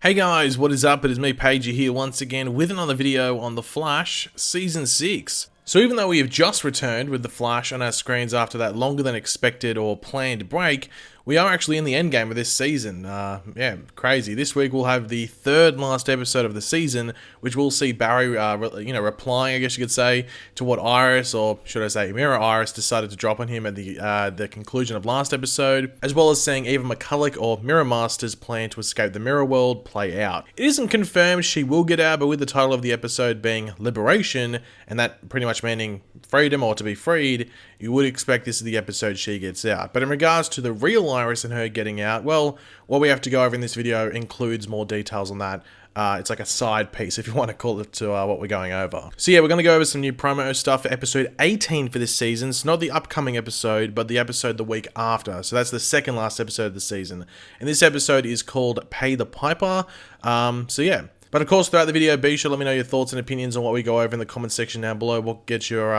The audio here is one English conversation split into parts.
Hey guys, what is up? It is me, Pagey, here once again with another video on The Flash Season 6. So even though we have just returned with The Flash on our screens after that longer than expected or planned break, we are actually in the endgame of this season. Yeah, crazy. This week we'll have the third last episode of the season, which we'll see Barry, replying, I guess you could say, to what Iris, or should I say Mirror Iris, decided to drop on him at the conclusion of last episode, as well as seeing Eva McCulloch or Mirror Master's plan to escape the Mirror World play out. It isn't confirmed she will get out, but with the title of the episode being Liberation, and that pretty much meaning freedom or to be freed, you would expect this is the episode she gets out. But in regards to the real Iris and her getting out, well, what we have to go over in this video includes more details on that. It's like a side piece, if you want to call it, to what we're going over. So yeah, we're going to go over some new promo stuff for episode 18 for this season. It's not the upcoming episode, but the episode the week after. So that's the second last episode of the season. And this episode is called Pay the Piper. So yeah. But of course, throughout the video, be sure to let me know your thoughts and opinions on what we go over in the comment section down below. What gets your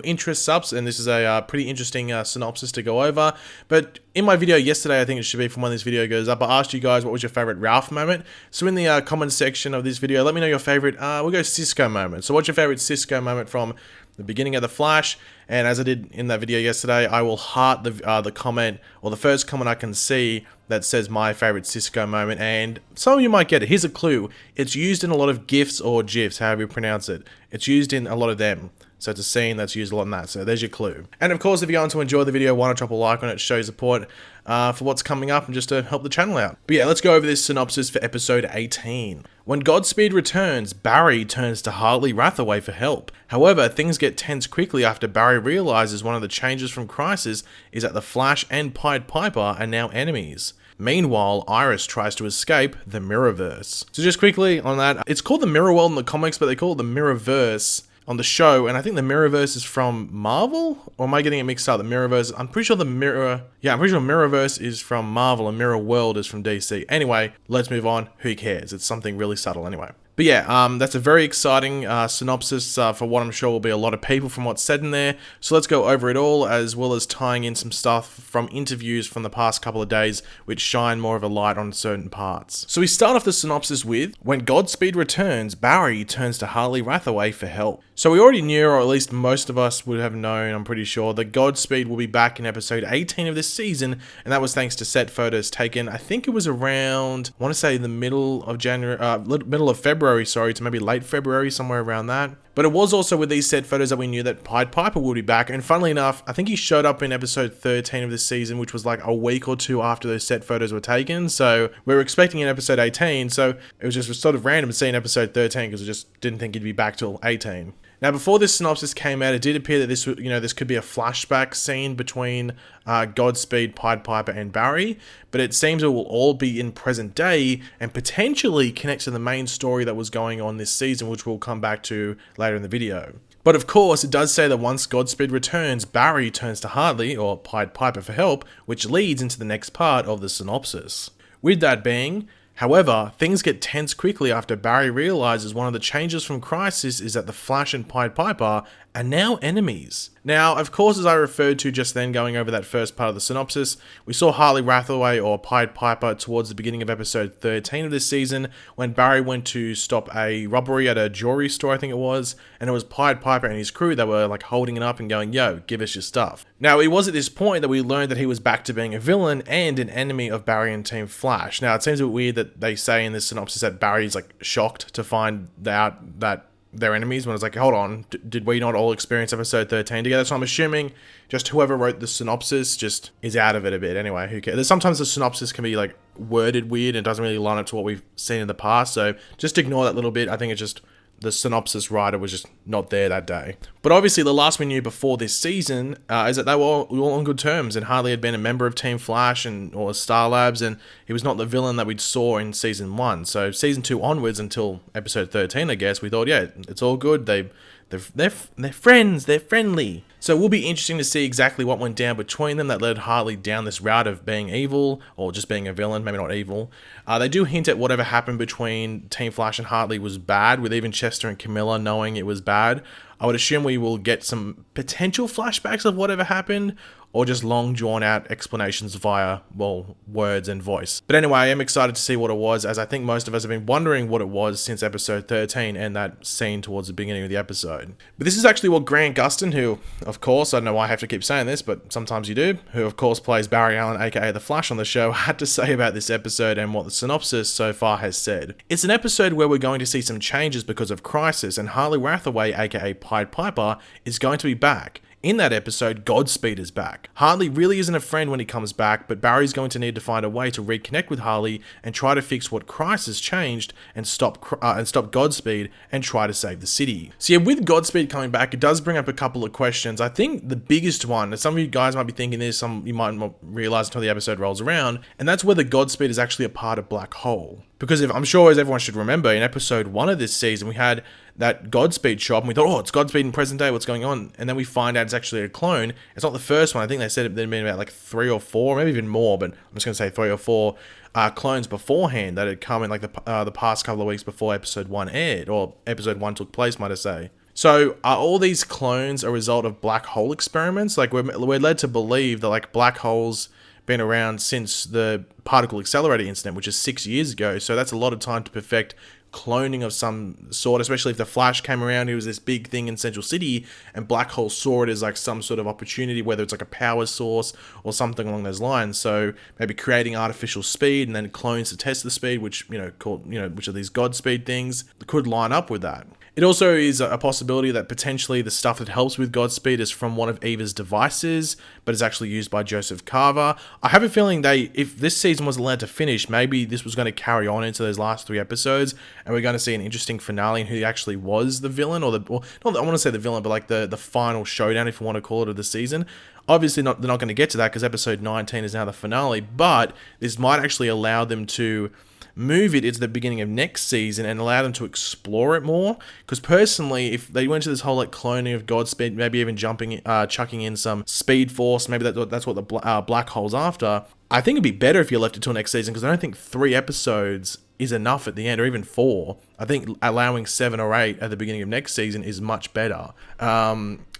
interests up, and this is a pretty interesting synopsis to go over. But in my video yesterday, I think it should be from when this video goes up, I asked you guys what was your favorite Ralph moment. So in the comment section of this video, let me know your favorite, we'll go Cisco moment. So what's your favorite Cisco moment from the beginning of The Flash? And as I did in that video yesterday, I will heart the comment, or the first comment I can see that says my favorite Cisco moment, and some of you might get it. Here's a clue. It's used in a lot of GIFs or GIFs, however you pronounce it. It's used in a lot of them. So it's a scene that's used a lot in that. So there's your clue. And of course, if you're going to enjoy the video, why not drop a like on it, show support for what's coming up and just to help the channel out. But yeah, let's go over this synopsis for episode 18. When Godspeed returns, Barry turns to Hartley Rathaway for help. However, things get tense quickly after Barry realizes one of the changes from Crisis is that the Flash and Pied Piper are now enemies. Meanwhile, Iris tries to escape the Mirrorverse. So just quickly on that, it's called the Mirror World in the comics, but they call it the Mirrorverse on the show, and I think the Mirrorverse is from Marvel? Or am I getting it mixed up? The Mirrorverse, I'm pretty sure Mirrorverse is from Marvel and Mirror World is from DC. Anyway, let's move on. Who cares? It's something really subtle anyway. But yeah, that's a very exciting synopsis for what I'm sure will be a lot of people from what's said in there. So let's go over it all, as well as tying in some stuff from interviews from the past couple of days, which shine more of a light on certain parts. So we start off the synopsis with, when Godspeed returns, Barry turns to Hartley Rathaway for help. So we already knew, or at least most of us would have known, I'm pretty sure, that Godspeed will be back in episode 18 of this season, and that was thanks to set photos taken, I think it was around, I want to say the middle of February, to maybe late February, somewhere around that. But it was also with these set photos that we knew that Pied Piper would be back, and funnily enough, I think he showed up in episode 13 of this season, which was like a week or two after those set photos were taken, so we were expecting in episode 18, so it was just sort of random seeing episode 13, because I just didn't think he'd be back till 18. Now, before this synopsis came out, it did appear that this could be a flashback scene between Godspeed, Pied Piper, and Barry, but it seems it will all be in present day and potentially connect to the main story that was going on this season, which we'll come back to later in the video. But of course, it does say that once Godspeed returns, Barry turns to Hartley, or Pied Piper, for help, which leads into the next part of the synopsis. With that being, however, things get tense quickly after Barry realizes one of the changes from Crisis is that the Flash and Pied Piper are now enemies. Now, of course, as I referred to just then going over that first part of the synopsis, we saw Hartley Rathaway, or Pied Piper, towards the beginning of episode 13 of this season, when Barry went to stop a robbery at a jewelry store, I think it was, and it was Pied Piper and his crew that were like holding it up and going, yo, give us your stuff. Now, it was at this point that we learned that he was back to being a villain and an enemy of Barry and Team Flash. Now, it seems a bit weird that they say in this synopsis that Barry's like shocked to find out that they're enemies, when it's like, hold on, did we not all experience episode 13 together? So I'm assuming just whoever wrote the synopsis just is out of it a bit. Anyway, who cares? Sometimes the synopsis can be like worded weird and doesn't really line up to what we've seen in the past, so just ignore that little bit. I think it's just the synopsis writer was just not there that day. But obviously the last we knew before this season is that they were all on good terms, and Hartley had been a member of Team Flash or Star Labs, and he was not the villain that we saw in season 1. So season 2 onwards until episode 13, I guess, we thought, yeah, it's all good. They're friends, they're friendly. So it will be interesting to see exactly what went down between them that led Hartley down this route of being evil, or just being a villain, maybe not evil. They do hint at whatever happened between Team Flash and Hartley was bad, with even Chester and Camilla knowing it was bad. I would assume we will get some potential flashbacks of whatever happened, or just long drawn out explanations via, well, words and voice. But anyway, I am excited to see what it was, as I think most of us have been wondering what it was since episode 13 and that scene towards the beginning of the episode. But this is actually what Grant Gustin, who, of course, I don't know why I have to keep saying this, but sometimes you do, who of course plays Barry Allen, aka The Flash on the show, had to say about this episode and what the synopsis so far has said. It's an episode where we're going to see some changes because of Crisis, and Harley Rathaway, aka Pied Piper, is going to be back. In that episode, Godspeed is back. Harley really isn't a friend when he comes back, but Barry's going to need to find a way to reconnect with Harley and try to fix what Crisis changed and stop Godspeed and try to save the city. So yeah, with Godspeed coming back, it does bring up a couple of questions. I think the biggest one, and some of you guys might be thinking this, some you might not realize until the episode rolls around, and that's whether Godspeed is actually a part of Black Hole. Because I'm sure, as everyone should remember, in episode 1 of this season, we had that Godspeed shop, and we thought, oh, it's Godspeed in present day, what's going on? And then we find out it's actually a clone. It's not the first one. I think they said there'd been about like 3 or 4, maybe even more, but I'm just going to say 3 or 4 clones beforehand that had come in like the past couple of weeks before episode 1 aired, or episode 1 took place, might I say. So are all these clones a result of black hole experiments? Like we're led to believe that like black holes been around since the particle accelerator incident, which is 6 years ago. So that's a lot of time to perfect cloning of some sort, especially if the Flash came around. It was this big thing in Central City, and Black Hole saw it as like some sort of opportunity, whether it's like a power source or something along those lines. So maybe creating artificial speed and then clones to test the speed, which which are these Godspeed things, could line up with that. It also is a possibility that potentially the stuff that helps with Godspeed is from one of Eva's devices, but is actually used by Joseph Carver. I have a feeling if this season was allowed to finish, maybe this was going to carry on into those last 3 episodes, and we're going to see an interesting finale in who actually was the villain, or not, I want to say the villain, but like the final showdown, if you want to call it, of the season. Obviously, they're not going to get to that because episode 19 is now the finale, but this might actually allow them to move it into the beginning of next season and allow them to explore it more. Because personally, if they went to this whole like cloning of Godspeed, maybe even chucking in some Speed Force, maybe that's what the Black Hole's after, I think it'd be better if you left it till next season, because I don't think 3 episodes is enough at the end, or even 4. I think allowing 7 or 8 at the beginning of next season is much better.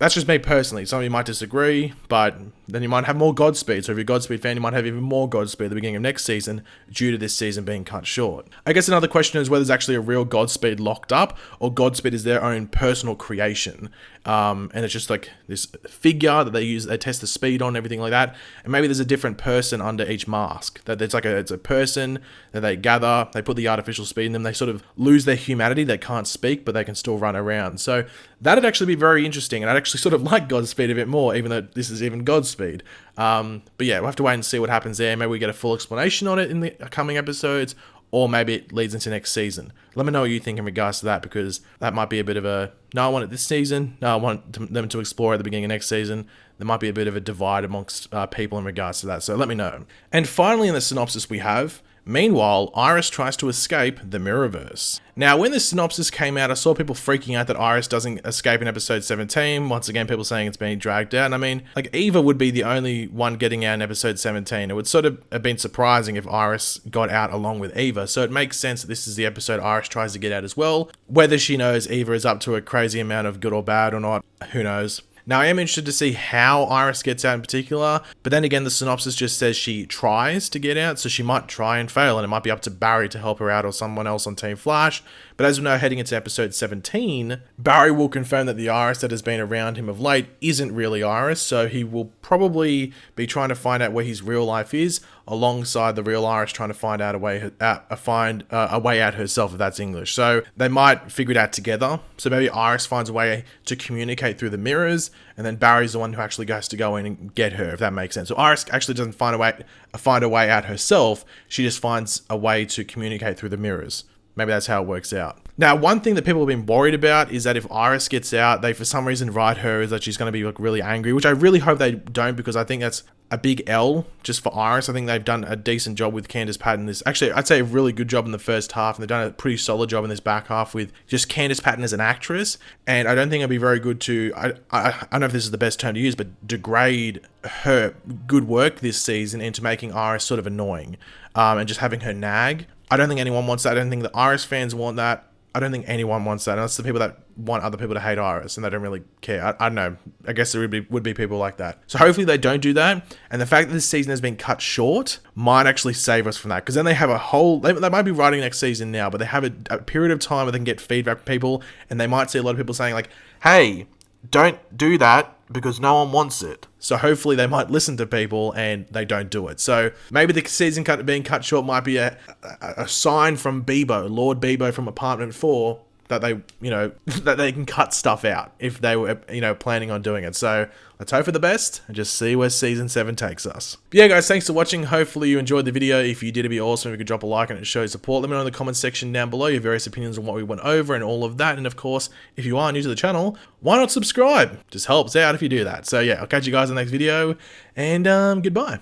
That's just me personally. Some of you might disagree, but then you might have more Godspeed. So if you're a Godspeed fan, you might have even more Godspeed at the beginning of next season due to this season being cut short. I guess another question is whether there's actually a real Godspeed locked up, or Godspeed is their own personal creation. And it's just like this figure that they test the speed on, everything like that. And maybe there's a different person under each mask. That it's a person that they gather, they put the artificial speed in them, they sort of lose their humanity, they can't speak, but they can still run around. So that'd actually be very interesting, and I'd actually sort of like Godspeed a bit more, even though this is even Godspeed. But yeah, we'll have to wait and see what happens there. Maybe we get a full explanation on it in the coming episodes, or maybe it leads into next season. Let me know what you think in regards to that, because that might be a bit of a, no, I want it this season, no, I want them to explore at the beginning of next season. There might be a bit of a divide amongst people in regards to that, so let me know. And finally in the synopsis we have, meanwhile, Iris tries to escape the Mirrorverse. Now, when this synopsis came out, I saw people freaking out that Iris doesn't escape in episode 17. Once again, people saying it's being dragged out. And I mean, like, Eva would be the only one getting out in episode 17. It would sort of have been surprising if Iris got out along with Eva. So it makes sense that this is the episode Iris tries to get out as well. Whether she knows Eva is up to a crazy amount of good or bad or not, who knows. Now, I am interested to see how Iris gets out in particular, but then again, the synopsis just says she tries to get out, so she might try and fail, and it might be up to Barry to help her out or someone else on Team Flash. But as we know, heading into episode 17, Barry will confirm that the Iris that has been around him of late isn't really Iris, so he will probably be trying to find out where his real life is, alongside the real Iris trying to find out a way out herself, if that's English. So they might figure it out together. So maybe Iris finds a way to communicate through the mirrors, and then Barry's the one who actually has to go in and get her, if that makes sense. So Iris actually doesn't find a way out herself. She just finds a way to communicate through the mirrors. Maybe that's how it works out. Now, one thing that people have been worried about is that if Iris gets out, they for some reason write her as that she's going to be like really angry, which I really hope they don't, because I think that's a big L just for Iris. I think they've done a decent job with Candice Patton. Actually, I'd say a really good job in the first half, and they've done a pretty solid job in this back half with just Candice Patton as an actress. And I don't think it'd be very good to, I don't know if this is the best term to use, but degrade her good work this season into making Iris sort of annoying, and just having her nag. I don't think anyone wants that. I don't think the Iris fans want that. I don't think anyone wants that, unless the people that want other people to hate Iris and they don't really care. I don't know. I guess there would be people like that. So hopefully they don't do that. And the fact that this season has been cut short might actually save us from that. Because then they have a whole... They might be writing next season now, but they have a period of time where they can get feedback from people. And they might see a lot of people saying like, hey, don't do that because no one wants it. So hopefully they might listen to people and they don't do it. So maybe the season being cut short might be a sign from Bebo, Lord Bebo from Apartment 4, that they, you know, that they can cut stuff out if they were, you know, planning on doing it. So let's hope for the best and just see where season 7 takes us. But yeah, guys, thanks for watching. Hopefully you enjoyed the video. If you did, it'd be awesome if you could drop a like and it shows support. Let me know in the comment section down below your various opinions on what we went over and all of that. And of course, if you are new to the channel, why not subscribe? Just helps out if you do that. So yeah, I'll catch you guys in the next video and goodbye.